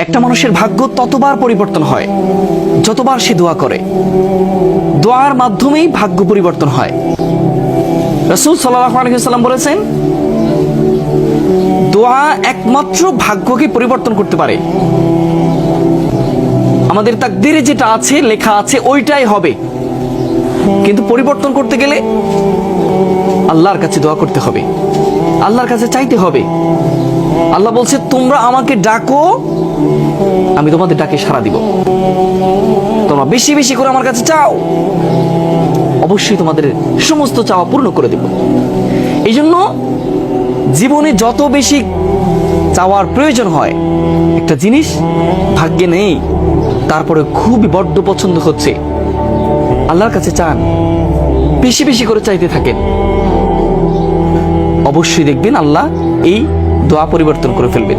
একটা মানুষের ভাগ্য ততবার পরিবর্তন হয় যতবার সে দোয়া করে। দোয়ার মাধ্যমেই ভাগ্য পরিবর্তন হয়। রাসূল সাল্লাল্লাহু আলাইহি ওয়াসাল্লাম বলেছেন, দোয়া একমাত্র ভাগ্যকে পরিবর্তন করতে পারে। আমাদের তাকদীরে যেটা আছে, লেখা আছে, ওইটাই হবে। কিন্তু পরিবর্তন করতে গেলে আল্লাহর কাছে দোয়া করতে হবে, আল্লাহর কাছে চাইতে হবে। আল্লাহ বলছে, তোমরা আমাকে ডাকো, আমি তোমাদের ডাকে সাড়া দিব। তোমরা বেশি বেশি করে আমার কাছে চাও, অবশ্যই তোমাদের সমস্ত চাওয়া পূর্ণ করে দেব। এই জন্য জীবনে যত বেশি চাওয়ার প্রয়োজন হয়, একটা জিনিস ভাগ্যে নেই, তারপরে খুবই বড্ড পছন্দ হচ্ছে, আল্লাহর কাছে চান, বেশি বেশি করে চাইতে থাকেন, অবশ্যই দেখবেন আল্লাহ এই দোয়া পরিবর্তন করে ফেলবেন।